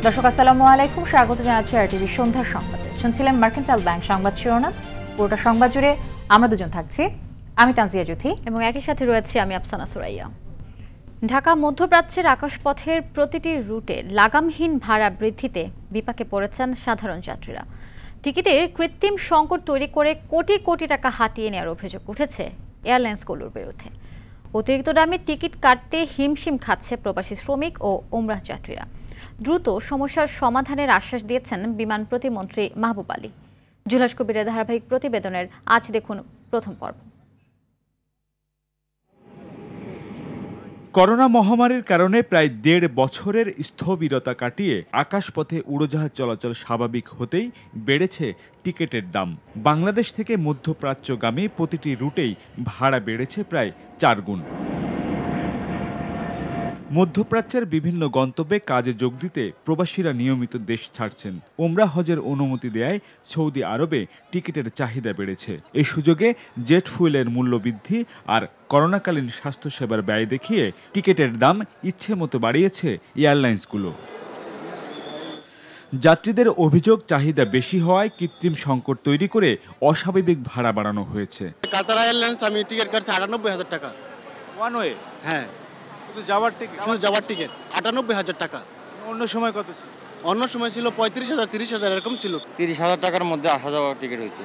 দর্শক আসসালামু আলাইকুম, স্বাগত জানাচ্ছি আরটিভি সন্ধ্যার সংবাদে। শুনছিলেন মার্কেন্টাইল ব্যাংক সংবাদ শিরোনাম। পুরোটা সংবাদ জুড়ে আমরা দুজন থাকছি, আমি তানজিয়া জ্যোতি এবং একই সাথে রয়েছে আমি আফসানা সুরাইয়া। ঢাকা মধ্যপ্রাচ্যের আকাশপথের প্রতিটি রুটে লাগামহীন ভাড়া বৃদ্ধিতে বিপাকে পড়েছেন সাধারণ যাত্রীরা। টিকিটের কৃত্রিম সংকট তৈরি করে কোটি কোটি টাকা হাতিয়ে নেওয়ার অভিযোগ উঠেছে এয়ারলাইন্সগুলোর বিরুদ্ধে। অতিরিক্ত দামে টিকিট কাটতে হিমশিম খাচ্ছে প্রবাসী শ্রমিক ও ওমরাহ যাত্রীরা। দ্রুত সমস্যার সমাধানের আশ্বাস দিয়েছেন বিমান প্রতিমন্ত্রী মাহবুব আলী। জুলহাস কবিরের ধারাবাহিক প্রতিবেদনের আজ দেখুন প্রথম পর্ব। করোনা মহামারীর কারণে প্রায় ১.৫ বছরের স্থবিরতা কাটিয়ে আকাশপথে উড়োজাহাজ চলাচল স্বাভাবিক হতেই বেড়েছে টিকিটের দাম। বাংলাদেশ থেকে মধ্যপ্রাচ্যগামী প্রতিটি রুটেই ভাড়া বেড়েছে প্রায় ৪ গুণ। মধ্যপ্রাচ্যের বিভিন্ন গন্তব্যে কাজে যোগ দিতে প্রবাসীরা নিয়মিত দেশ ছাড়ছেন। ওমরাহ হজের অনুমতি দেয়ায় সৌদি আরবে টিকিটের চাহিদা বেড়েছে। এই সুযোগে জেট ফুয়েলের মূল্য বৃদ্ধি আর করোনাকালীন স্বাস্থ্যসেবার ব্যয় দেখিয়ে টিকিটের দাম ইচ্ছে মতো বাড়িয়েছে এয়ারলাইন্সগুলো। যাত্রীদের অভিযোগ, চাহিদা বেশি হওয়ায় কৃত্রিম সংকট তৈরি করে অস্বাভাবিক ভাড়া বাড়ানো হয়েছে। কাতার এয়ারলাইন্স আমি টিকিট কাটছি ৯৮,০০০ টাকা ওয়ান ওয়ে। হ্যাঁ, শুধু যাওয়ার টিকিট ৯৮,০০০ টাকা। অন্য সময় কত ছিল? অন্য সময় ছিল ৩৫,০০০, ৩০,০০০ এরকম ছিল। ৩০,০০০ টাকার মধ্যে আসা যাওয়ার টিকিট হইতো,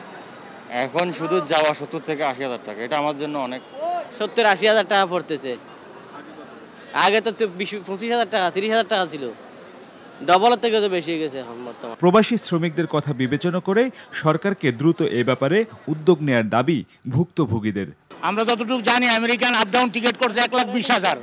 এখন শুধু যাওয়া ৭০ থেকে ৮০,০০০ টাকা। এটা আমার জন্য অনেক। ৭০-৮০,০০০ টাকা পড়তেছে। আগে তো ২৫,০০০ টাকা, ৩০,০০০ টাকা ছিল। ডবলের থেকে তো বেশি গেছে এখন বর্তমানে। প্রবাসী শ্রমিকদের কথা বিবেচনা করে সরকারকে দ্রুত এ ব্যাপারে উদ্যোগ নেয়ার দাবি ভুক্তভোগীদের। আমরা যতটুকু জানি আমেরিকান আপ ডাউন টিকিট করছে ১,২০,০০০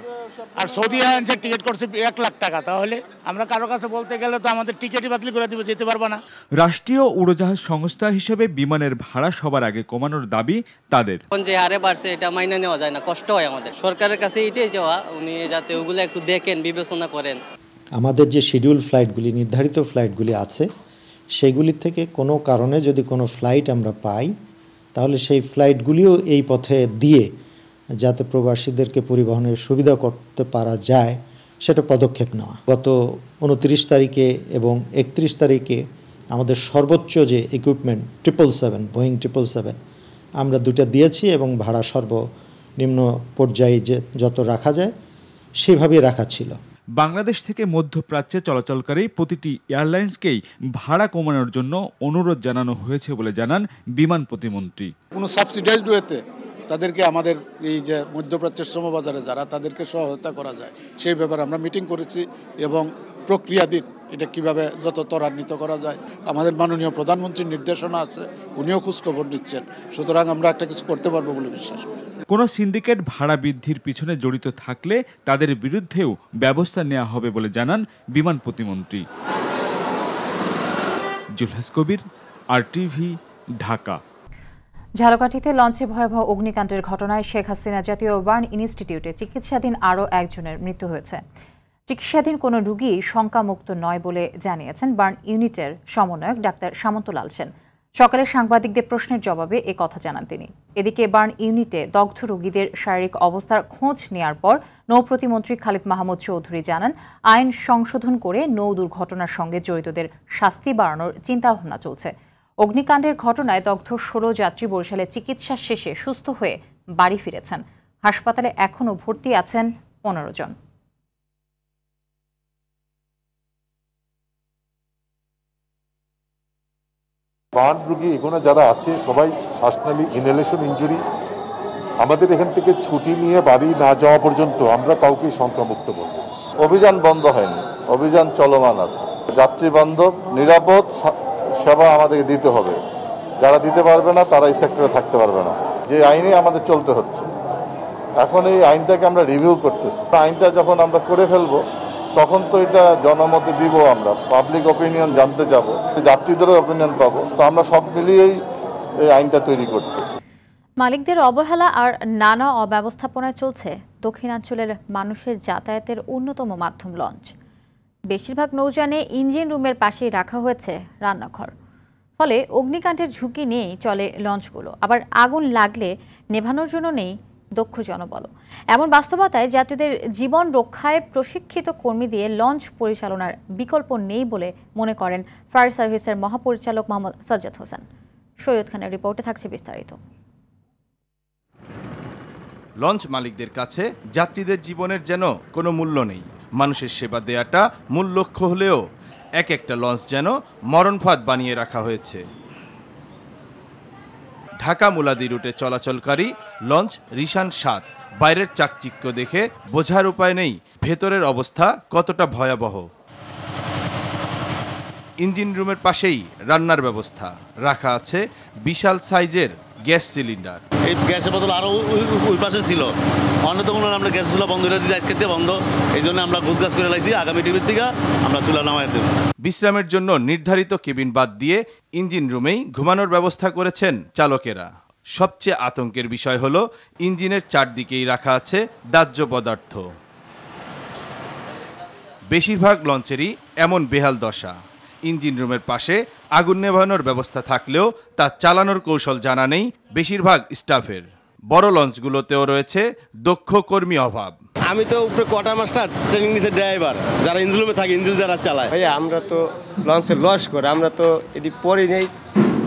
আর সৌদি এয়ারলাইন্সের টিকিট করছে ১,০০,০০০ টাকা। তাহলে আমরা কারো কাছে বলতে গেলে তো আমাদের টিকিটই বাতিল করে দিবে, যেতে পারবো না। রাষ্ট্রীয় উড়োজাহাজ সংস্থা হিসেবে বিমানের ভাড়া সবার আগে কমানোর দাবি তাদের। যে হারে বাড়ছে এটা মাইনে নেওয়া যায় না, কষ্ট হয় আমাদের। সরকারের কাছে এটাই চাওয়া, উনি যাতে ওগুলো একটু দেখেন, বিবেচনা করেন। আমাদের যে শিডিউল ফ্লাইটগুলি, নির্ধারিত ফ্লাইটগুলি আছে, সেগুলির থেকে কোনো কারণে যদি কোনো ফ্লাইট আমরা পাই, তাহলে সেই ফ্লাইটগুলিও এই পথে দিয়ে যাতে প্রবাসীদেরকে পরিবহনের সুবিধা করতে পারা যায়, সেটা পদক্ষেপ নেওয়া। গত ২৯ তারিখে এবং ৩১ তারিখে আমাদের সর্বোচ্চ যে ইকুইপমেন্ট 777, বোয়িং 777 আমরা দুটা দিয়েছি এবং ভাড়া সর্বনিম্ন পর্যায়ে যে যত রাখা যায় সেভাবেই রাখা ছিল। বাংলাদেশ থেকে মধ্যপ্রাচ্যে চলাচলকারী প্রতিটি এয়ারলাইন্সকেই ভাড়া কমানোর জন্য অনুরোধ জানানো হয়েছে বলে জানান বিমান প্রতিমন্ত্রী। কোনো সাবসিডাইজড ওয়েতে তাদেরকে আমাদের এই যে মধ্যপ্রাচ্যের শ্রমবাজারে যারা, তাদেরকে সহায়তা করা যায় সেই ব্যাপারে আমরা মিটিং করেছি এবং প্রক্রিয়াধীন এটা কিভাবে যত ত্বরান্বিত করা যায়। আমাদের মাননীয় প্রধানমন্ত্রীর নির্দেশনা আছে, উনিও খোঁজখবর নিচ্ছেন। সুতরাং আমরা একটা কিছু করতে পারবো বলে বিশ্বাস করি। কোনো সিন্ডিকেট ভাড়া বৃদ্ধির পিছনে জড়িত থাকলে তাদের বিরুদ্ধেও ব্যবস্থা নেওয়া হবে বলে জানান বিমান প্রতিমন্ত্রী। জুলহাস কবির, আরটিভি, ঢাকা। ঝালকাঠিতে লঞ্চে ভয়াবহ অগ্নিকাণ্ডের ঘটনায় শেখ হাসিনা জাতীয় বার্ন ইনস্টিটিউটে চিকিৎসাধীন আরও একজনের মৃত্যু হয়েছে। চিকিৎসাধীন কোনো রোগী শঙ্কামুক্ত নয় বলে জানিয়েছেন বার্ন ইউনিটের সমন্বয়ক ডাক্তার সামন্তলাল সেন। সকালে সাংবাদিকদের প্রশ্নের জবাবে এ কথা জানান তিনি। এদিকে বার্ন ইউনিটে দগ্ধ রোগীদের শারীরিক অবস্থার খোঁজ নেয়ার পর নৌ প্রতিমন্ত্রী খালিদ মাহমুদ চৌধুরী জানান, আইন সংশোধন করে নৌ দুর্ঘটনার সঙ্গে জড়িতদের শাস্তি বাড়ানোর চিন্তাভাবনা চলছে। অগ্নিকাণ্ডের ঘটনায় দগ্ধ ১৬ যাত্রী বরিশালে চিকিৎসা শেষে সুস্থ হয়ে বাড়ি ফিরেছেন। হাসপাতালে এখনও ভর্তি আছেন ১৫ জন। বার্ন রোগী এখানে যারা আছে সবাই শ্বাসনালী ইনহেলেশন ইনজুরি। আমাদের এখান থেকে ছুটি নিয়ে বাড়ি না যাওয়া পর্যন্ত আমরা কাউকে সংক্রামুক্ত করব। অভিযান বন্ধ হয়নি, অভিযান চলমান আছে। যাত্রী বান্ধব নিরাপদ সেবা আমাদেরকে দিতে হবে। যারা দিতে পারবে না তারা এই সেক্টরে থাকতে পারবে না। যে আইনে আমাদের চলতে হচ্ছে, এখন এই আইনটাকে আমরা রিভিউ করতেছি। আইনটা যখন আমরা করে ফেলবো তখন তো এটা জনমতে দিব, আমরা পাবলিক অপিনিয়ন জানতে যাব, যাত্রীদেরও অপিনিয়ন পাবো। তো আমরা সব মিলিয়েই এই আইনটা তৈরি করতেছি। মালিকদের অবহেলা আর নানা অব্যবস্থাপনায় চলছে দক্ষিণাঞ্চলের মানুষের যাতায়াতের অন্যতম মাধ্যম লঞ্চ। বেশিরভাগ নৌযানে ইঞ্জিন রুমের পাশেই রাখা হয়েছে রান্নাঘর। ফলে অগ্নিকাণ্ডের ঝুঁকি নিয়েই চলে লঞ্চগুলো। আবার আগুন লাগলে নেভানোর জন্য নেই দক্ষ জনবল। এমন বাস্তবতায় যাত্রীদের জীবন রক্ষায় প্রশিক্ষিত কর্মী দিয়ে লঞ্চ পরিচালনার বিকল্প নেই বলে মনে করেন ফায়ার সার্ভিসের মহাপরিচালক মোহাম্মদ সাজ্জাদ হোসেন। সৈয়দ খানের রিপোর্টে থাকছে বিস্তারিত। লঞ্চ মালিকদের কাছে যাত্রীদের জীবনের যেন কোনো মূল্য নেই। মানুষের সেবা দেয়াটা মূল লক্ষ্য হলেও এক একটা লঞ্চ যেন মরণফাঁদ বানিয়ে রাখা হয়েছে। ঢাকা মুলাদি রুটে চলাচলকারী লঞ্চ রিশান ৭ বাইরের চাকচিক্য দেখে বোঝার উপায় নেই ভেতরের অবস্থা কতটা ভয়াবহ। ইঞ্জিন রুমের পাশেই রান্নার ব্যবস্থা, রাখা আছে বিশাল সাইজের গ্যাস সিলিন্ডার। এই গ্যাসের বোতল আরও ওই পাশে ছিল, অন্যতম আমরা গ্যাস চুলা বন্ধ করে দিয়েছি, আজকে বন্ধ, এই জন্য আমরা গুছগাছ করে লাইছি, আগামী টিভির থেকে আমরা চুলা নামাই দেব। বিশ্রামের জন্য নির্ধারিত কেবিন বাদ দিয়ে ইঞ্জিন রুমেই ঘুমানোর ব্যবস্থা করেছেন চালকেরা। সবচেয়ে আতঙ্কের বিষয় হলো ইঞ্জিনের চারদিকেই রাখা আছে দাহ্য পদার্থ। বেশিরভাগ লঞ্চেরই এমন বেহাল দশা। ইঞ্জিন রুমের পাশে আগুন নেভানোর ব্যবস্থা থাকলেও তা চালানোর কৌশল জানা নেই বেশিরভাগ স্টাফের। বড় লঞ্চগুলোতেও রয়েছে দক্ষ কর্মী অভাব। আমি তো উপরে কোয়ার্টার মাস্টার, ট্রেনিং নিচে ড্রাইভার, যারা ইঞ্জিন রুমে থাকে, ইঞ্জিন যারা চালায়। ভাইয়া আমরা তো লঞ্চে লস করে, আমরা তো এটি পড়ি নেই,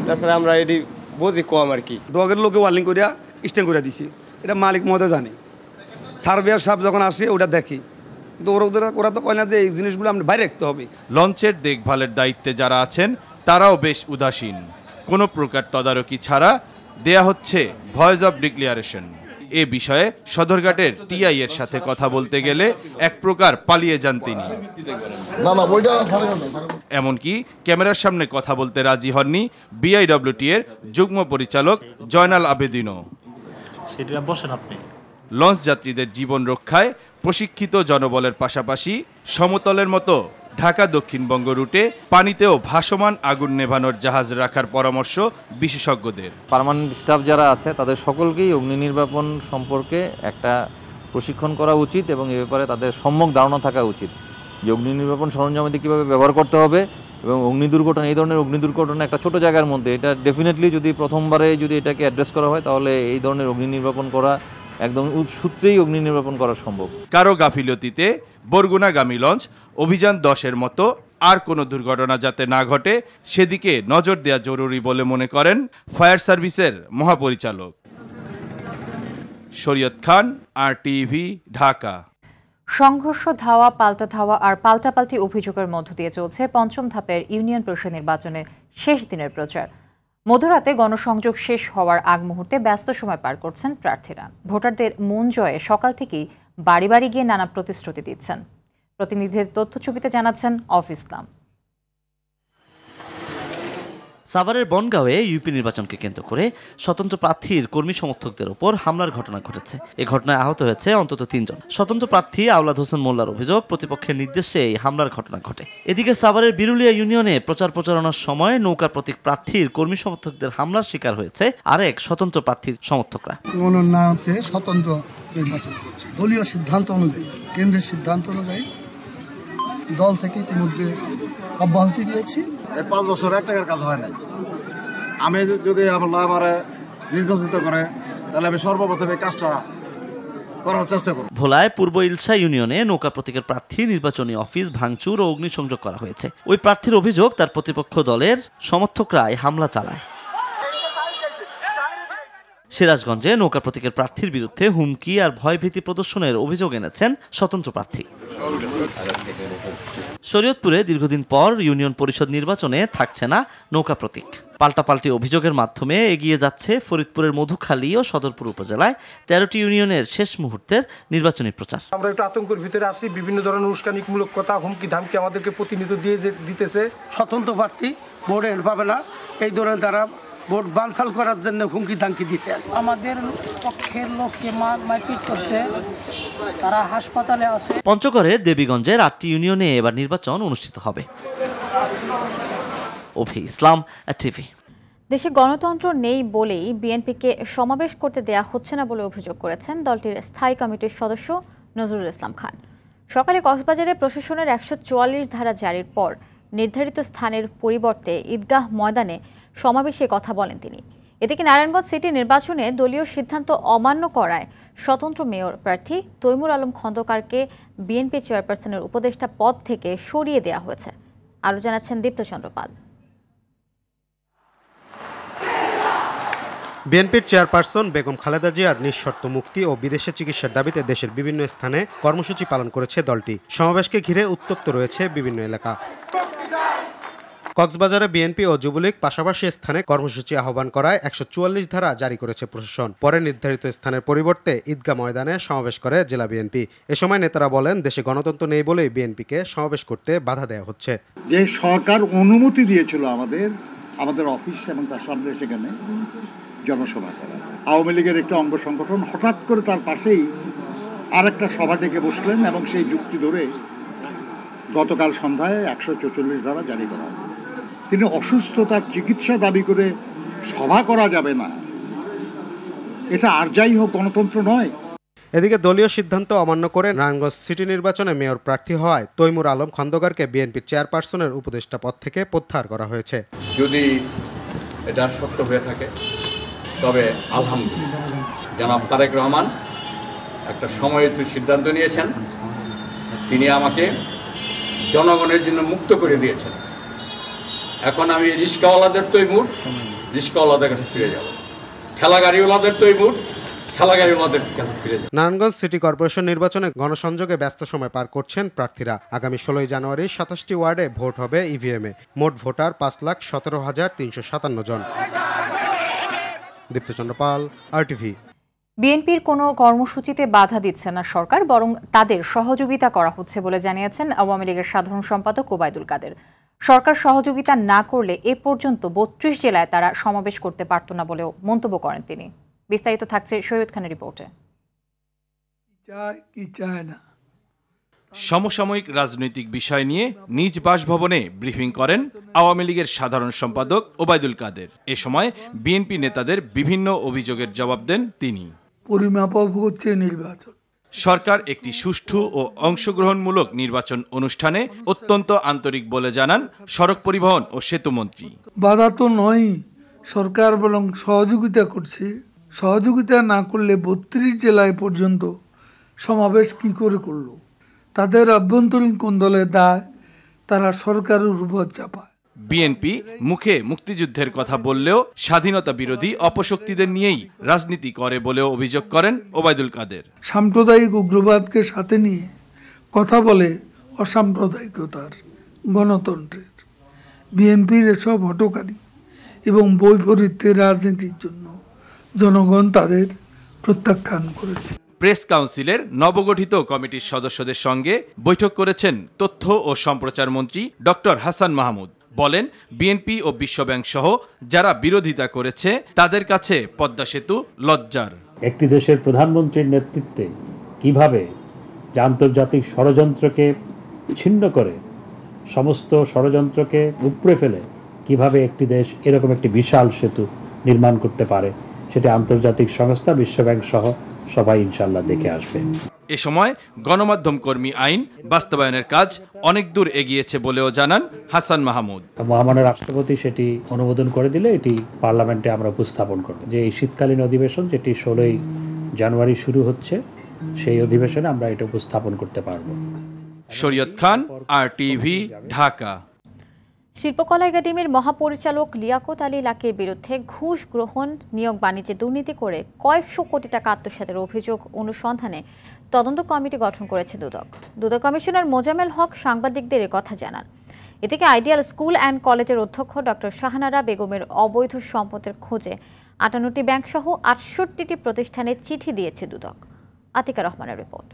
তাছাড়া আমরা এটি বুঝি কম আর কি। ডগের লোকে ওয়ার্লিং করিয়া স্ট্যান্ড করে দিছি, এটা মালিক মহোদয় জানে। সার্ভেয়ার সাহেব যখন আসে ওটা দেখি, কিন্তু ওরা তো কয় না যে এই জিনিসগুলো আমরা বাইরে রাখতে হবে। লঞ্চের দেখভালের দায়িত্বে যারা আছেন তারাও বেশ উদাসীন। কোনো প্রকার তদারকি ছাড়া দেয়া হচ্ছে ভয়েস অব ডিক্লারেশন। এ বিষয়ে সদরঘাটের টিআই এর সাথে কথা বলতে গেলে এক প্রকার পালিয়ে যান তিনি। এমনকি ক্যামেরার সামনে কথা বলতে রাজি হননি বিআইডব্লিউটি এর যুগ্ম পরিচালক জয়নাল আবেদিনও। লঞ্চ যাত্রীদের জীবন রক্ষায় প্রশিক্ষিত জনবলের পাশাপাশি সমতলের মতো ঢাকা দক্ষিণবঙ্গ রুটে পানিতেও ভাসমান আগুন নেভানোর জাহাজ রাখার পরামর্শ বিশেষজ্ঞদের। পার্মানেন্ট স্টাফ যারা আছে তাদের সকলকেই অগ্নি নির্বাপন সম্পর্কে একটা প্রশিক্ষণ করা উচিত এবং এ ব্যাপারে তাদের সম্যক ধারণা থাকা উচিত যে অগ্নি নির্বাপন সরঞ্জামাদি কীভাবে ব্যবহার করতে হবে এবং অগ্নি দুর্ঘটনা, এই ধরনের অগ্নি দুর্ঘটনা একটা ছোট জায়গার মধ্যে এটা ডেফিনেটলি যদি প্রথমবারে যদি এটাকে অ্যাড্রেস করা হয় তাহলে এই ধরনের অগ্নি নির্বাপন করা একদম সূত্রেই অগ্নি নির্বাপন করা সম্ভব। কারো গাফিলতিতে বরগুনাগামী লঞ্চ অভিযান 10-এর মতো আর কোনো দুর্ঘটনা যাতে না ঘটে সেদিকে নজর দেওয়া জরুরি বলে মনে করেন ফায়ার সার্ভিসের মহাপরিচালক। শরীয়ত খান, RTV, ঢাকা। সংঘর্ষ, ধাওয়া, পাল্টা ধাওয়া আর পাল্টাপাল্টি অভিযোগের মধ্য দিয়ে চলছে পঞ্চম ধাপের ইউনিয়ন পরিষদ নির্বাচনের শেষ দিনের প্রচার। মধ্যরাতে গণসংযোগ শেষ হওয়ার আগ মুহূর্তে ব্যস্ত সময় পার করছেন প্রার্থীরা। ভোটারদের মন জয়ে সকাল থেকেই বাড়ি বাড়ি গিয়ে নানা প্রতিশ্রুতি দিচ্ছেন। প্রতিনিধিদের তথ্যছবিতে জানাচ্ছেন অফ ইসলাম। সাভারের বনগাঁওয়ে ইউপি নির্বাচনকে কেন্দ্র করে স্বতন্ত্র প্রার্থীর কর্মী সমর্থকদের উপর হামলার ঘটনা ঘটেছে। এই ঘটনায় আহত হয়েছে অন্তত 3 জন। স্বতন্ত্র প্রার্থী আওলাদ হোসেন মোল্লার অভিযোগ, প্রতিপক্ষের নির্দেশে এই হামলার ঘটনা ঘটে। এদিকে সাভারের বিরুলিয়া ইউনিয়নে প্রচারণার সময় নৌকা প্রতীক প্রার্থীর কর্মী সমর্থকদের হামলার শিকার হয়েছে আরেক স্বতন্ত্র প্রার্থীর সমর্থকরা। মনোনয়নকে স্বতন্ত্র নির্বাচন করছে দলীয় সিদ্ধান্ত অনুযায়ী, কেন্দ্রের সিদ্ধান্ত অনুযায়ী দল থেকে ইতিমধ্যে অব্যাহতি দিয়েছি। 5 বছর 1 টাকার কাজ হয় নাই। আমি যদি আমার নির্বাচিত করে তাহলে আমি সর্বপ্রথম এই কাজটা করার চেষ্টা করব। ভোলায় পূর্ব ইলশা ইউনিয়নে নৌকা প্রতীকের প্রার্থী নির্বাচনী অফিস ভাঙচুর ও অগ্নিসংযোগ করা হয়েছে। ওই প্রার্থীর অভিযোগ তার প্রতিপক্ষ দলের সমর্থকরা হামলা চালায়। সিরাজগঞ্জে নৌকা প্রতীকের প্রার্থীর বিরুদ্ধে হুমকি আর ভয়ভীতি প্রদর্শনের অভিযোগ এনেছেন স্বতন্ত্র প্রার্থী। শরীয়তপুরে দীর্ঘদিন পর ইউনিয়ন পরিষদ নির্বাচনে থাকছে না নৌকা প্রতীক। পাল্টাপাল্টি অভিযোগের মাধ্যমে এগিয়ে যাচ্ছে ফরিদপুরের মধুখালী ও সদরপুর উপজেলায় 13টি ইউনিয়নের শেষ মুহূর্তের নির্বাচনী প্রচার। আমরা একটু আতঙ্কের ভিতরে আছি, বিভিন্ন ধরনের উস্কানিমূলক কথা, হুমকি ধামকি আমাদেরকে প্রতিনিধিত্ব দিয়ে দিতেছে। স্বতন্ত্র প্রার্থী ভোটে পাবে না, এই ধরনের তারা ভোট বানচাল করার জন্য হুমকি ধামকি দিচ্ছে। আমাদের পক্ষের লোককে মারপিট করছে, তারা হাসপাতালে আছে। পঞ্চগড়ের দেবীগঞ্জের 8টি ইউনিয়নে এবার নির্বাচন অনুষ্ঠিত হবে। অফি ইসলাম, টিভি। দেশে গণতন্ত্র নেই বলেই বিএনপিকে সমাবেশ করতে দেয়া হচ্ছে না বলে অভিযোগ করেছেন দলটির স্থায়ী কমিটির সদস্য নজরুল ইসলাম খান। সকালে কক্সবাজারে প্রশাসনের 144 ধারা জারির পর নির্ধারিত স্থানের পরিবর্তে ঈদগাহ ময়দানে সমাবেশে কথা বলেন তিনি। এদিকে নারায়ণগঞ্জ সিটি নির্বাচনে দলীয় সিদ্ধান্ত অমান্য করায় স্বতন্ত্র মেয়র প্রার্থী তৈমুর আলম খন্দকারকে বিএনপি চেয়ারপারসনের উপদেষ্টা পদ থেকে সরিয়ে দেওয়া হয়েছে। আরও জানাচ্ছেন দীপ্তচন্দ্র পাল। বিএনপির চেয়ারপারসন বেগম খালেদা জিয়ার নিঃশর্ত মুক্তি ও বিদেশে চিকিৎসার দাবিতে দেশের বিভিন্ন স্থানে কর্মসূচি পালন করেছে দলটি। সমাবেশকে ঘিরে উত্তপ্ত রয়েছে বিভিন্ন এলাকা। কক্সবাজারে বিএনপি ও যুবলীগ পাশাপাশি স্থানে কর্মসূচি আহ্বান করায় ১৪৪ ধারা জারি করেছে প্রশাসন। পরে নির্ধারিত স্থানের পরিবর্তে ঈদগাহ ময়দানে সমাবেশ করে জেলা বিএনপি। এ সময় নেতারা বলেন, দেশে গণতন্ত্র নেই বলেই বিএনপিকে সমাবেশ করতে বাধা দেওয়া হচ্ছে। যে সরকার অনুমতি দিয়েছিল আমাদের অফিস এবং তার সামনে সেখানে জনসভা করা, আওয়ামী লীগের একটা অঙ্গ সংগঠন হঠাৎ করে তার পাশেই আরেকটা সভা ডেকে বসলেন এবং সেই যুক্তি ধরে গতকাল সন্ধ্যায় ১৪৪ ধারা জারি করা হয়। তিনি অসুস্থতার চিকিৎসা দাবি করে সভা করা যাবে না, এটা আর যাই হোক গণতন্ত্র নয়। এদিকে দলীয় সিদ্ধান্ত অমান্য করে নারায়ণগঞ্জ সিটি নির্বাচনে মেয়র প্রার্থী হওয়ায় তৈমুর আলম খন্দকারকে বিএনপির চেয়ারপারসনের উপদেষ্টা পদ থেকে প্রত্যাহার করা হয়েছে। যদি এটা সত্য হয়ে থাকে তবে আলহামদুলিল্লাহ, জনাব তারেক রহমান একটা সময়োচিত সিদ্ধান্ত নিয়েছেন। তিনি আমাকে জনগণের জন্য মুক্ত করে দিয়েছেন। এখন আমি রিস্কাওয়ালাদের তৈমুর, রিস্কাওয়ালাদের কাছে ফিরে যাব। ঠেলাগাড়িওয়ালাদের তৈমুর, ঠেলাগাড়িওয়ালাদের কাছে ফিরে যাব। নারায়ণগঞ্জ সিটি কর্পোরেশন নির্বাচনে গণসংযোগে ব্যস্ত সময় পার করছেন প্রার্থীরা। আগামী 16 জানুয়ারি 27টি ওয়ার্ডে ভোট হবে ইভিএমে। মোট ভোটার ৫,১৭,৩৫৭ জন। দীপ্তচন্দ্র পাল, আরটিভি। বিএনপির কোনো কর্মসূচিতে বাধা দিচ্ছে না সরকার, বরং তাদের সহযোগিতা করা হচ্ছে বলে জানিয়েছেন আওয়ামী লীগের সাধারণ সম্পাদক ওবায়দুল কাদের। সরকার সহযোগিতা না করলে এ পর্যন্ত ৩২ জেলায় তারা সমাবেশ করতে পারত না বলেও মন্তব্য করেন তিনি। বিস্তারিত থাকছে সৈয়দ খানের রিপোর্টে। সমসাময়িক রাজনৈতিক বিষয় নিয়ে নিজ বাসভবনে ব্রিফিং করেন আওয়ামী লীগের সাধারণ সম্পাদক ওবায়দুল কাদের। এ সময় বিএনপি নেতাদের বিভিন্ন অভিযোগের জবাব দেন তিনি। পরিমাপক হচ্ছে নির্বাচন। সরকার একটি সুষ্ঠু ও অংশগ্রহণমূলক নির্বাচন অনুষ্ঠানে অত্যন্ত আন্তরিক বলে জানান সড়ক পরিবহন ও সেতুমন্ত্রী। বাধা তো নয়, সরকার বরং সহযোগিতা করছে। সহযোগিতা না করলে ৩২ জেলায় পর্যন্ত সমাবেশ কি করে করলো? তাদের আভ্যন্তরীণ কোন্দলের দায় তারা সরকারের উপর চাপায়। বিএনপি মুখে মুক্তিযুদ্ধের কথা বললেও স্বাধীনতা বিরোধী অপশক্তিদের নিয়েই রাজনীতি করে বলেও অভিযোগ করেন ওবায়দুল কাদের। সাম্প্রদায়িক উগ্রবাদকে সাথে নিয়ে কথা বলে অসাম্প্রদায়িকতার, গণতন্ত্রের। বিএনপির এসব হটকারী এবং বৈপরীত্যের রাজনীতির জন্য জনগণ তাদের প্রত্যাখ্যান করেছে। প্রেস কাউন্সিলের নবগঠিত কমিটির সদস্যদের সঙ্গে বৈঠক করেছেন তথ্য ও সম্প্রচার মন্ত্রী ডক্টর হাসান মাহমুদ। বলেন, বিএনপি ও বিশ্বব্যাংক সহ যারা বিরোধিতা করেছে তাদের কাছে পদ্মা সেতু লজ্জার। একটি দেশের প্রধানমন্ত্রীর নেতৃত্বে কিভাবে যে আন্তর্জাতিক ষড়যন্ত্রকে ছিন্ন করে, সমস্ত ষড়যন্ত্রকে উপড়ে ফেলে কিভাবে একটি দেশ এরকম একটি বিশাল সেতু নির্মাণ করতে পারে, সেটা আন্তর্জাতিক সংস্থা বিশ্বব্যাংক সহ সবাই ইনশাল্লাহ দেখে আসবে। এ সময় গণমাধ্যম কর্মী আইন বাস্তবায়নের কাজ অনেক দূর এগিয়েছে বলেও জানান হাসান মাহমুদ। মহামান্য রাষ্ট্রপতি সেটি অনুমোদন করে দিলে এটি পার্লামেন্টে আমরা উপস্থাপন করব। যে এই শীতকালীন অধিবেশন যেটি 16 জানুয়ারি শুরু হচ্ছে, সেই অধিবেশনে আমরা এটা উপস্থাপন করতে পারব। শরীয়ত খান, আরটিভি, ঢাকা। শিল্পকলা একাডেমির মহাপরিচালক লিয়াকত আলী লাকীর বিরুদ্ধে ঘুষ গ্রহণ, নিয়োগ বাণিজ্যে দুর্নীতি করে কয়েকশো কোটি টাকা আত্মসাতের অভিযোগ অনুসন্ধানে তদন্ত কমিটি গঠন করেছে দুদক। দুদক কমিশনার মোজামেল হক সাংবাদিকদের কথা জানান। এদিকে আইডিয়াল স্কুল অ্যান্ড কলেজের অধ্যক্ষ ডক্টর শাহানারা বেগমের অবৈধ সম্পদের খোঁজে 58টি ব্যাংক সহ 68টি প্রতিষ্ঠানে চিঠি দিয়েছে দুদক। আতিকা রহমানের রিপোর্ট।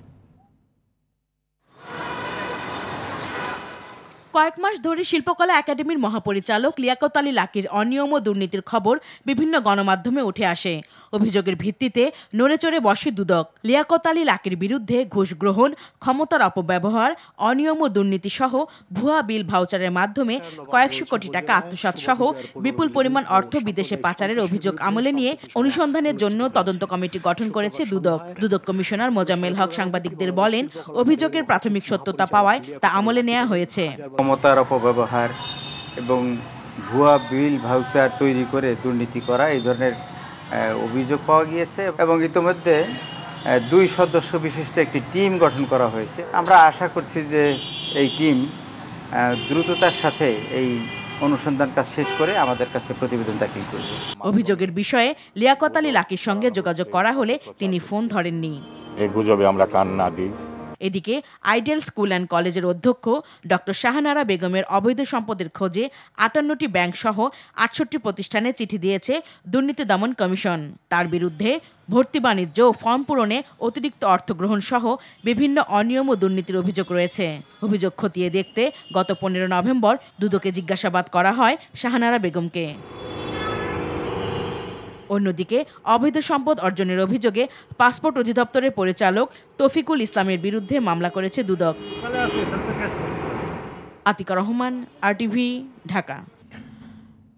কয়েক মাস ধরে শিল্পকলা একাডেমির মহাপরিচালক লিয়াকত আলী লাকীর অনিয়ম ও দুর্নীতির খবর বিভিন্ন গণমাধ্যমে উঠে আসে। অভিযোগের ভিত্তিতে নড়েচড়ে বসে দুদক। লিয়াকত আলী লাকীর বিরুদ্ধে ঘুষ গ্রহণ, ক্ষমতার অপব্যবহার, অনিয়ম ও দুর্নীতি সহ ভুয়া বিল ভাউচারের মাধ্যমে কয়েকশো কোটি টাকা আত্মসাৎ সহ বিপুল পরিমাণ অর্থ বিদেশে পাচারের অভিযোগ আমলে নিয়ে অনুসন্ধানের জন্য তদন্ত কমিটি গঠন করেছে দুদক। দুদক কমিশনার মোজাম্মেল হক সাংবাদিকদের বলেন, অভিযোগের প্রাথমিক সত্যতা পাওয়ায় তা আমলে নেওয়া হয়েছে। ক্ষমতার অপব্যবহার এবং ভুয়া বিল ভাউচার তৈরি করে দুর্নীতি করা এই ধরনের অভিযোগ পাওয়া গিয়েছে এবং ইতিমধ্যে 2 সদস্য বিশিষ্ট একটি টিম গঠন করা হয়েছে। আমরা আশা করছি যে এই টিম দ্রুততার সাথে এই অনুসন্ধান কাজ শেষ করে আমাদের কাছে প্রতিবেদন দাখিল করবে। অভিযোগের বিষয়ে লিয়াকত আলী লাকির সঙ্গে যোগাযোগ করা হলে তিনি ফোন ধরেননি। এই গুজবে আমরা কান না দিই। এদিকে আইডিয়াল স্কুল অ্যান্ড কলেজের অধ্যক্ষ ডক্টর শাহানারা বেগমের অবৈধ সম্পদের খোঁজে 58টি ব্যাংক সহ 68 প্রতিষ্ঠানে চিঠি দিয়েছে দুর্নীতি দমন কমিশন। তার বিরুদ্ধে ভর্তি বাণিজ্য ও ফর্ম পূরণে অতিরিক্ত অর্থ গ্রহণ সহ বিভিন্ন অনিয়ম ও দুর্নীতির অভিযোগ রয়েছে। অভিযোগ খতিয়ে দেখতে গত 15 নভেম্বর দুদকে জিজ্ঞাসাবাদ করা হয় শাহানারা বেগমকে। অন্যদিকে অবৈধ সম্পদ অর্জনের অভিযোগে পাসপোর্ট অধিদপ্তরের পরিচালক তৌফিকুল ইসলামের বিরুদ্ধে মামলা করেছে দুদক। আতিকা রহমান, RTV, ঢাকা।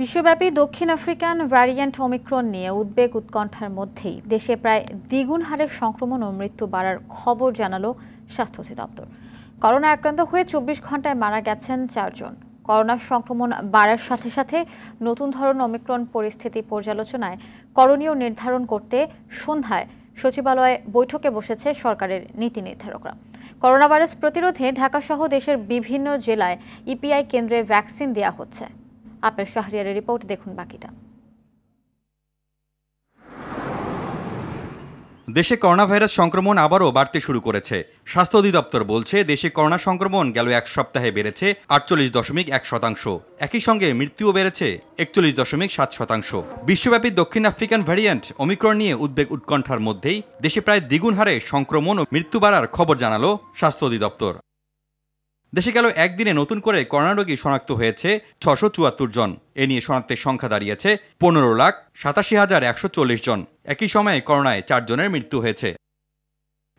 বিশ্বব্যাপী দক্ষিণ আফ্রিকান ভ্যারিয়েন্ট ওমিক্রন নিয়ে উদ্বেগ উৎকণ্ঠার মধ্যেই দেশে প্রায় দ্বিগুণ হারে সংক্রমণ ও মৃত্যু বাড়ার খবর জানালো স্বাস্থ্য অধিদপ্তর। করোনা আক্রান্ত হয়ে 24 ঘন্টায় মারা গেছেন 4 জন। করোনার সংক্রমণ বাড়ার সাথে সাথে নতুন ধরনের ওমিক্রন পরিস্থিতি পর্যালোচনায় করণীয় নির্ধারণ করতে সন্ধ্যায় সচিবালয়ে বৈঠকে বসেছে সরকারের নীতি নির্ধারকরা। করোনা ভাইরাস প্রতিরোধে ঢাকাসহ দেশের বিভিন্ন জেলায় ইপিআই কেন্দ্রে ভ্যাকসিন দেওয়া হচ্ছে। আপেল শাহরিয়ারের রিপোর্ট দেখুন বাকিটা। দেশে করোনা ভাইরাস সংক্রমণ আবারও বাড়তে শুরু করেছে। স্বাস্থ্য অধিদপ্তর বলছে দেশে করোনা সংক্রমণ গেল 1 সপ্তাহে বেড়েছে 48.1%। একই সঙ্গে মৃত্যুও বেড়েছে 41.7%। বিশ্বব্যাপী দক্ষিণ আফ্রিকান ভ্যারিয়েন্ট ওমিক্রন নিয়ে উদ্বেগ উৎকণ্ঠার মধ্যেই দেশে প্রায় দ্বিগুণ হারে সংক্রমণ ও মৃত্যু বাড়ার খবর জানালো স্বাস্থ্য অধিদপ্তর। দেশে গেল একদিনে নতুন করে করোনা রোগী শনাক্ত হয়েছে 674 জন। এ নিয়ে শনাক্তের সংখ্যা দাঁড়িয়েছে 15,87,140 জন। একই সময়ে করোনায় 4 জনের মৃত্যু হয়েছে।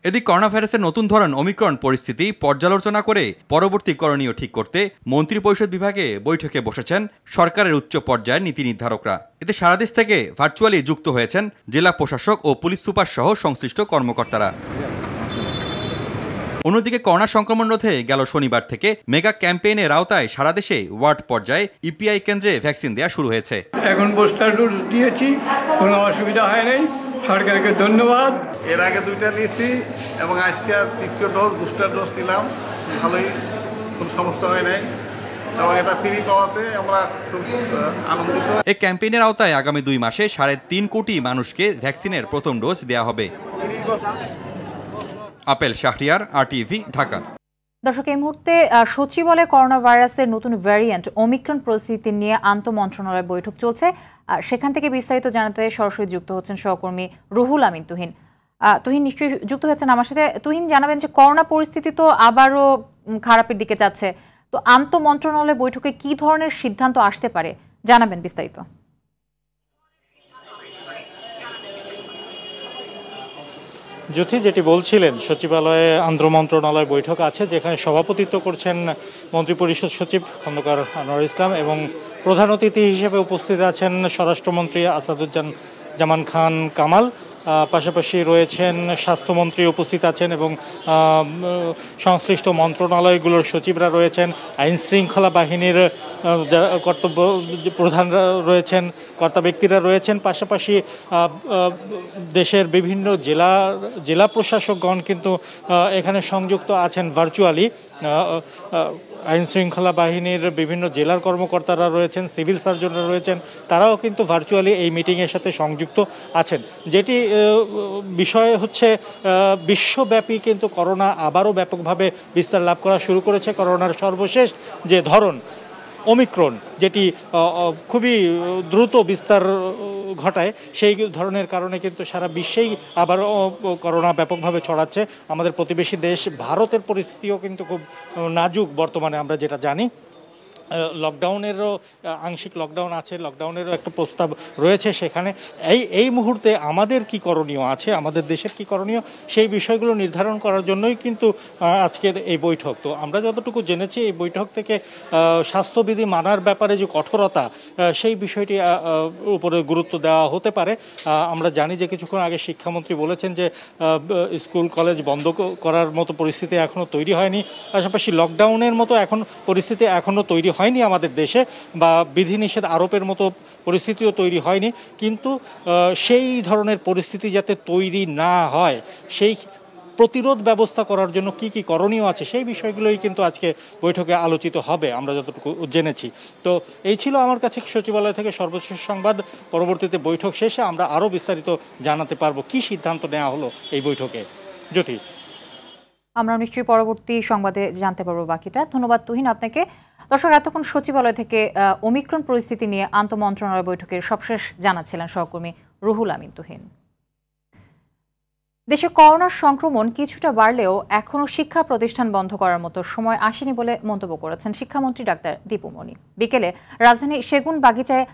এদিকে করোনা ভাইরাসের নতুন ধরন ওমিক্রন পরিস্থিতি পর্যালোচনা করে পরবর্তী করণীয় ঠিক করতে মন্ত্রিপরিষদ বিভাগে বৈঠকে বসেছেন সরকারের উচ্চ পর্যায়ের নীতি নির্ধারকরা। এতে সারা দেশ থেকে ভার্চুয়ালি যুক্ত হয়েছেন জেলা প্রশাসক ও পুলিশ সুপার সহ সংশ্লিষ্ট কর্মকর্তারা। অন্যদিকে করোনা সংক্রমণ রোধে গেল শনিবার থেকে মেগা ক্যাম্পেইনের আওতায় সারা দেশে ওয়ার্ড পর্যায়ে ইপিআই কেন্দ্রে ভ্যাকসিন দেওয়া শুরু হয়েছে। এখন বুস্টার ডোজ দিয়েছি, কোনো অসুবিধা হয় নাই, সরকারকে ধন্যবাদ। এর আগে 2টা নিয়েছি এবং আজকে 3টা ডোজ বুস্টার ডোজ নিলাম, ভালোই, কোনো সমস্যা হয় নাই এবং এটা ফ্রি পাওয়াতে আমরা খুব আনন্দিত। এই ক্যাম্পেইনের আওতায় আগামী 2 মাসে 3.5 কোটি মানুষকে ভ্যাকসিনের প্রথম ডোজ দেওয়া হবে। Apple Shahriar, RTV, Dhaka. দর্শক, এই মুহূর্তে সচিবালয়ে করোনা ভাইরাসের নতুন ভ্যারিয়েন্ট ওমিক্রন পরিস্থিতি নিয়ে আন্তঃমন্ত্রণালয় বৈঠক চলছে। সেখান থেকে বিস্তারিত জানাতে সরাসরি যুক্ত হচ্ছেন সহকর্মী রুহুল আমিন তুহিন। তুহিন নিশ্চয়ই যুক্ত হচ্ছেন আমার সাথে। তুহিন, জানাবেন যে করোনা পরিস্থিতি তো আবারও খারাপের দিকে যাচ্ছে, তো আন্তঃমন্ত্রণালয় বৈঠকে কি ধরনের সিদ্ধান্ত আসতে পারে জানাবেন বিস্তারিত। জ্যোতি, যেটি বলছিলেন, সচিবালয়ে আন্তঃমন্ত্রণালয় বৈঠক আছে, যেখানে সভাপতিত্ব করছেন মন্ত্রিপরিষদ সচিব খন্দকার আনোয়ার ইসলাম এবং প্রধান অতিথি হিসেবে উপস্থিত আছেন স্বরাষ্ট্রমন্ত্রী আসাদুজ্জামান খান কামাল। পাশাপাশি রয়েছেন স্বাস্থ্যমন্ত্রী উপস্থিত আছেন এবং সংশ্লিষ্ট মন্ত্রণালয়গুলোর সচিবরা রয়েছেন, আইন শৃঙ্খলা বাহিনীর কর্তব্য প্রধানরা রয়েছেন, কর্তা ব্যক্তিরা রয়েছেন। পাশাপাশি দেশের বিভিন্ন জেলা প্রশাসকগণ কিন্তু এখানে সংযুক্ত আছেন ভার্চুয়ালি। আইন শৃঙ্খলা বাহিনীর বিভিন্ন জেলার কর্মকর্তারা রয়েছেন, সিভিল সার্জনরা রয়েছেন, তারাও কিন্তু ভার্চুয়ালি এই মিটিংয়ের সাথে সংযুক্ত আছেন। যেটি বিষয় হচ্ছে, বিশ্বব্যাপী কিন্তু করোনা আবারও ব্যাপকভাবে বিস্তার লাভ করা শুরু করেছে। করোনার সর্বশেষ যে ধরন ওমিক্রন, যেটি খুবই দ্রুত বিস্তার ঘটায়, সেই ধরনের কারণে কিন্তু সারা বিশ্বেই আবার করোনা ব্যাপকভাবে ছড়াচ্ছে। আমাদের প্রতিবেশী দেশ ভারতের পরিস্থিতিও কিন্তু খুব নাজুক বর্তমানে, আমরা যেটা জানি। লকডাউনেরও আংশিক লকডাউন আছে, লকডাউনেরও একটা প্রস্তাব রয়েছে সেখানে। এই মুহূর্তে আমাদের কি করণীয় আছে, আমাদের দেশের কি করণীয়, সেই বিষয়গুলো নির্ধারণ করার জন্যই কিন্তু আজকের এই বৈঠক। তো আমরা যতটুকু জেনেছি, এই বৈঠক থেকে স্বাস্থ্যবিধি মানার ব্যাপারে যে কঠোরতা, সেই বিষয়টি উপরে গুরুত্ব দেওয়া হতে পারে। আমরা জানি যে কিছুক্ষণ আগে শিক্ষামন্ত্রী বলেছেন যে স্কুল কলেজ বন্ধ করার মতো পরিস্থিতি এখনও তৈরি হয়নি, পাশাপাশি লকডাউনের মতো পরিস্থিতি এখনও তৈরি হয়নি আমাদের দেশে বা বিধিনিষেধ আরোপের মতো পরিস্থিতিও তৈরি হয়নি, কিন্তু সেই ধরনের পরিস্থিতি যাতে তৈরি না হয় সেই প্রতিরোধ ব্যবস্থা করার জন্য কি কি করণীয় আছে সেই বিষয়গুলোই কিন্তু আজকে বৈঠকে আলোচিত হবে আমরা যতটুকু জেনেছি। তো এই ছিল আমার কাছে সচিবালয় থেকে সর্বশেষ সংবাদ। পরবর্তীতে বৈঠক শেষে আমরা আরও বিস্তারিত জানাতে পারবো কি সিদ্ধান্ত নেওয়া হলো এই বৈঠকে। জ্যোতি, আমরা নিশ্চয়ই পরবর্তী সংবাদে জানতে পারবো বাকিটা। ধন্যবাদ তুহিন আপনাকে। দর্শক, এতক্ষণ সচিবালয় থেকে ওমিক্রন পরিস্থিতি নিয়ে আন্তঃমন্ত্রণালয় বৈঠকের সবশেষ জানাচ্ছিলেন সহকর্মী রুহুল আমিন তুহিন। দেশে করোনার সংক্রমণ কিছুটা বাড়লেও এখনও শিক্ষা প্রতিষ্ঠান বন্ধ করার মতো সময় আসেনি বলে মন্তব্য করেছেন শিক্ষামন্ত্রী ডাক্তার দীপু মনি। বিকেলে রাজধানী সেগুন বাগিচায়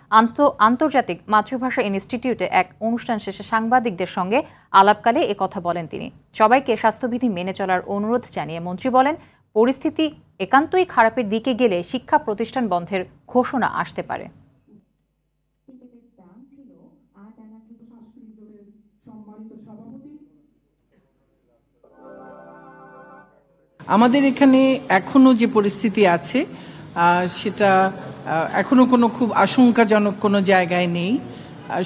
আন্তর্জাতিক মাতৃভাষা ইনস্টিটিউটে এক অনুষ্ঠান শেষে সাংবাদিকদের সঙ্গে আলাপকালে একথা বলেন তিনি। সবাইকে স্বাস্থ্যবিধি মেনে চলার অনুরোধ জানিয়ে মন্ত্রী বলেন, পরিস্থিতি একান্তই খারাপের দিকে গেলে শিক্ষা প্রতিষ্ঠান বন্ধের ঘোষণা আসতে পারে। আমাদের এখানে এখনো যে পরিস্থিতি আছে সেটা এখনো কোনো খুব আশঙ্কাজনক কোনো জায়গায় নেই।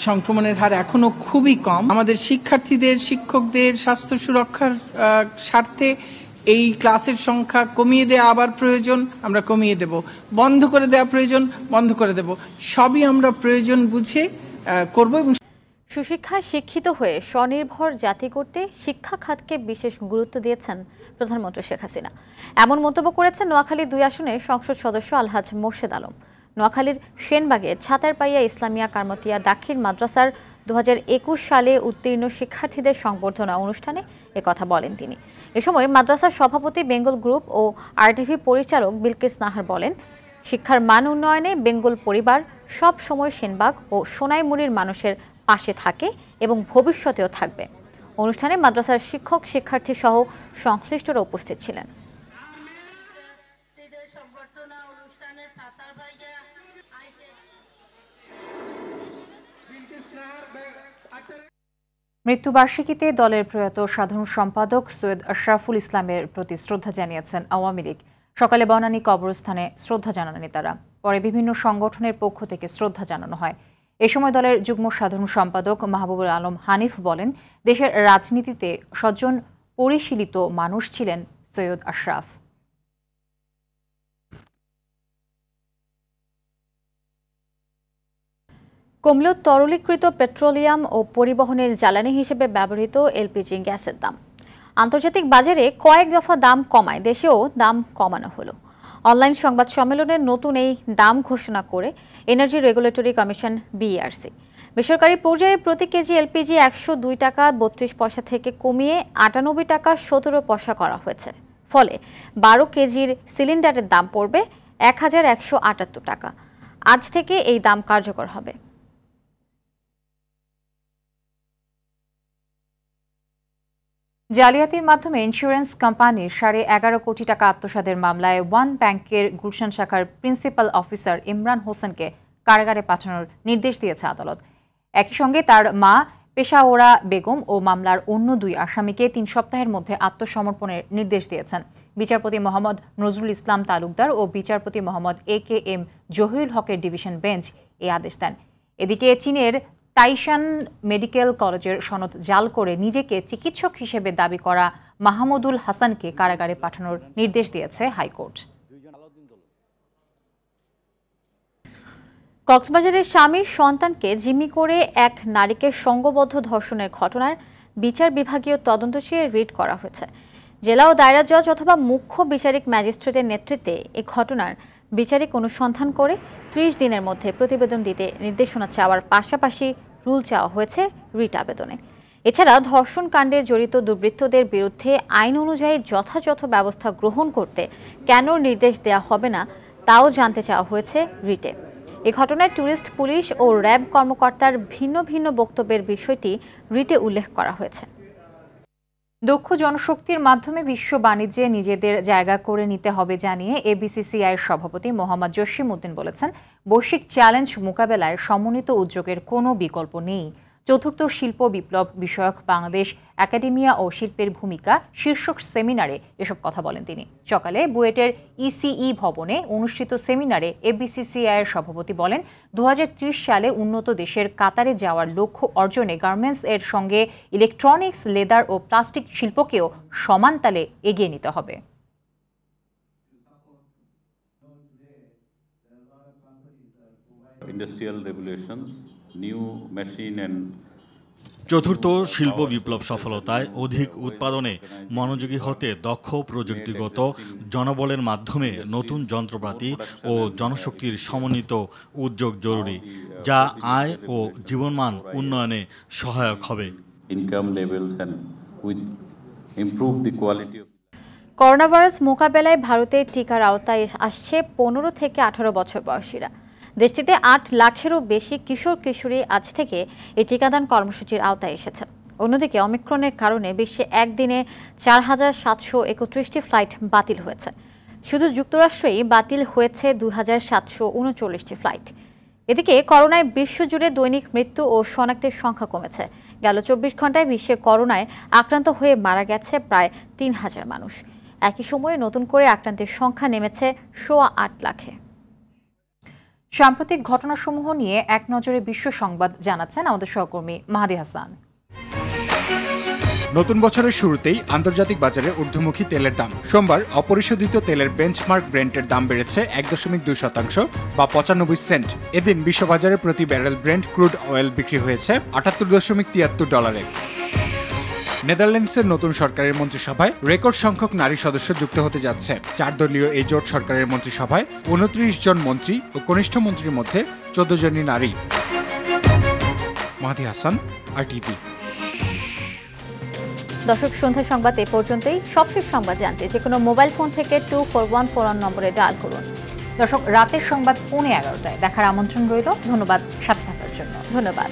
সংক্রমণের হার এখনো খুবই কম। আমাদের শিক্ষার্থীদের, শিক্ষকদের স্বাস্থ্য সুরক্ষার স্বার্থে এই ক্লাসের সংখ্যা কমিয়ে দেওয়া আবার প্রয়োজন, আমরা কমিয়ে দেব। বন্ধ করে দেওয়া প্রয়োজন, বন্ধ করে দেব। সবই আমরা প্রয়োজন বুঝে করব। এবং সুশিক্ষায় শিক্ষিত হয়ে স্বনির্ভর জাতি করতে শিক্ষা খাতকে বিশেষ গুরুত্ব দিয়েছেন প্রধানমন্ত্রী শেখ হাসিনা। এমন মন্তব্য করেছেন নোয়াখালী 2 আসনের সংসদ সদস্য আলহাজ মোর্শেদ আলম। নোয়াখালীর সেনবাগে ছাতারপাইয়া ইসলামিয়া কারমতিয়া দাখিল মাদ্রাসার 2021 সালে উত্তীর্ণ শিক্ষার্থীদের সংবর্ধনা অনুষ্ঠানে একথা বলেন তিনি। এ সময় মাদ্রাসার সভাপতি বেঙ্গল গ্রুপ ও আরটিভি পরিচালক বিলকিস নাহার বলেন, শিক্ষার মান উন্নয়নে বেঙ্গল পরিবার সব সময় সেনবাগ ও সোনাইমুড়ির মানুষের পাশে থাকে এবং ভবিষ্যতেও থাকবে। অনুষ্ঠানে মাদ্রাসার শিক্ষক, শিক্ষার্থী সহ সংশ্লিষ্টরা উপস্থিত ছিলেন। মৃত্যুবার্ষিকীতে দলের প্রয়াত সাধারণ সম্পাদক সৈয়দ আশরাফুল ইসলামের প্রতি শ্রদ্ধা জানিয়েছেন আওয়ামী লীগ। সকালে বনানী কবরস্থানে শ্রদ্ধা জানান নেতারা। পরে বিভিন্ন সংগঠনের পক্ষ থেকে শ্রদ্ধা জানানো হয়। এ সময় দলের যুগ্ম সাধারণ সম্পাদক মাহবুবুল আলম হানিফ বলেন, দেশের রাজনীতিতে সজ্জন পরিশীলিত মানুষ ছিলেন সৈয়দ আশরাফ। কমল তরলীকৃত পেট্রোলিয়াম ও পরিবহনের জ্বালানি হিসেবে ব্যবহৃত এলপিজি গ্যাসের দাম। আন্তর্জাতিক বাজারে কয়েক দফা দাম কমায় দেশেও দাম কমানো হলো। অনলাইন সংবাদ সম্মেলনে নতুন এই দাম ঘোষণা করে এনার্জি রেগুলেটরি কমিশন বিইআরসি বেসরকারি পর্যায়ে প্রতি কেজি এলপিজি 102 টাকা 32 পয়সা থেকে কমিয়ে 98 টাকা 17 পয়সা করা হয়েছে। ফলে 12 কেজির সিলিন্ডারের দাম পড়বে 1178 টাকা। আজ থেকে এই দাম কার্যকর হবে। জালিয়াতির মাধ্যমে ইন্স্যুরেন্স কোম্পানির 11.5 কোটি টাকা আত্মসাতের মামলায় ওয়ান ব্যাংকের গুলশান শাখার প্রিন্সিপাল অফিসার ইমরান হোসেনকে কারাগারে পাঠানোর নির্দেশ দিয়েছে আদালত। একই সঙ্গে তার মা পেশাওরা বেগম ও মামলার অন্য 2 আসামিকে 3 সপ্তাহের মধ্যে আত্মসমর্পণের নির্দেশ দিয়েছেন। বিচারপতি মোহাম্মদ নজরুল ইসলাম তালুকদার ও বিচারপতি মোহাম্মদ AKM জহিরুল হকের ডিভিশন বেঞ্চ এই আদেশ দেন। এদিকে চীনের তাইশান মেডিকেল কলেজের সনদ জাল করে নিজেকে চিকিৎসক হিসেবে দাবি করা মাহমুদুল হাসানকে কারাগারে পাঠানোর নির্দেশ দিয়েছে হাইকোর্ট। কক্সবাজারের স্বামীর সন্তানকে জিম্মি করে এক নারীকে সংঘবদ্ধ ধর্ষণের ঘটনার বিচার বিভাগীয় তদন্ত চেয়ে রিট করা হয়েছে। জেলা ও দায়রা জজ অথবা মুখ্য বিচারিক ম্যাজিস্ট্রেটের নেতৃত্বে এই ঘটনার বিচারিক অনুসন্ধান করে 30 দিনের মধ্যে প্রতিবেদন দিতে নির্দেশনা চাওয়ার পাশাপাশি রুল চাওয়া হয়েছে রিট আবেদনে। এছাড়া ধর্ষণ কাণ্ডে জড়িত দুর্বৃত্তদের বিরুদ্ধে আইন অনুযায়ী যথাযথ ব্যবস্থা গ্রহণ করতে কেন নির্দেশ দেওয়া হবে না তাও জানতে চাওয়া হয়েছে রিটে। এ ঘটনায় ট্যুরিস্ট পুলিশ ও র্যাব কর্মকর্তার ভিন্ন ভিন্ন বক্তব্যের বিষয়টি রিটে উল্লেখ করা হয়েছে। দক্ষ জনশক্তির মাধ্যমে বিশ্ব বাণিজ্যে নিজেদের জায়গা করে নিতে হবে জানিয়ে এবিসিসিআইয়ের সভাপতি মোহাম্মদ জসিম উদ্দিন বলেছেন, বৈশ্বিক চ্যালেঞ্জ মোকাবেলায় সমন্বিত উদ্যোগের কোনো বিকল্প নেই। চতুর্থ শিল্প বিপ্লব বিষয়ক বাংলাদেশ একাডেমিয়া ও শিল্পের ভূমিকা শীর্ষক সেমিনারে এসব কথা বলেন তিনি। সকালে বুয়েটের ইসিই ভবনে অনুষ্ঠিত সেমিনারে এফবিসিসিআইয়ের সভাপতি বলেন, 2030 সালে উন্নত দেশের কাতারে যাওয়ার লক্ষ্য অর্জনে গার্মেন্টস এর সঙ্গে ইলেকট্রনিক্স, লেদার ও প্লাস্টিক শিল্পকেও সমান তালে এগিয়ে নিতে হবে। Industrial revolutions, new machine and চতুর্থ শিল্প বিপ্লব সফলতায় অধিক উৎপাদনে মনোযোগী হতে দক্ষ প্রযুক্তিগত জনবলের মাধ্যমে নতুন যন্ত্রপাতি ও জনশক্তির সমন্বিত উদ্যোগ জরুরি, যা আয় ও জীবনমান উন্নয়নে সহায়ক হবে। income levels and with improve the quality of corona virus মোকাবেলায় ভারতের টিকার আওতায় আসছে 15 থেকে 18 বছর বয়সীরা। দেশটিতে 8 লাখেরও বেশি কিশোর কিশোরী আজ থেকে এই টিকাদান কর্মসূচির আওতায় এসেছে। অন্যদিকে অমিক্রনের কারণে বিশ্বে একদিনে 4731টি ফ্লাইট বাতিল হয়েছে। শুধু যুক্তরাষ্ট্রেই বাতিল হয়েছে 2739টি ফ্লাইট। এদিকে করোনায় বিশ্বজুড়ে দৈনিক মৃত্যু ও শনাক্তের সংখ্যা কমেছে। গেল 24 ঘন্টায় বিশ্বে করোনায় আক্রান্ত হয়ে মারা গেছে প্রায় 3000 মানুষ। একই সময়ে নতুন করে আক্রান্তের সংখ্যা নেমেছে 8.25 লাখে। সাম্প্রতিক ঘটনাসমূহ নিয়ে এক নজরে বিশ্ব সংবাদ জানাচ্ছেন আমাদের সহকর্মী মাহাদি হাসান। নতুন বছরের শুরুতেই আন্তর্জাতিক বাজারে ঊর্ধ্বমুখী তেলের দাম। সোমবার অপরিশোধিত তেলের বেঞ্চমার্ক ব্রেন্টের দাম বেড়েছে 1.2% বা 95 সেন্ট। এদিন বিশ্ববাজারে প্রতি ব্যারেল ব্রেন্ট ক্রুড অয়েল বিক্রি হয়েছে $78.73। নেদারল্যান্ডসের নতুন সরকারের মন্ত্রিসভায় রেকর্ড সংখ্যক নারী সদস্য যুক্ত হতে যাচ্ছে। 4 দলীয় এই জোট সরকারের মন্ত্রিসভায় 29 জন মন্ত্রী ও কনিষ্ঠ মন্ত্রীর মধ্যে 14 জনই নারী। মাহাদি হাসান, RTV। দর্শক, সন্ধ্যা সংবাদ এ পর্যন্তই। সবশেষ সংবাদ জানতে যে কোনো মোবাইল ফোন থেকে 2414 নম্বরে ডায়াল করুন। দর্শক, রাতের সংবাদ 11:30টায় দেখার আমন্ত্রণ রইল। ধন্যবাদ সাথে থাকার জন্য। ধন্যবাদ।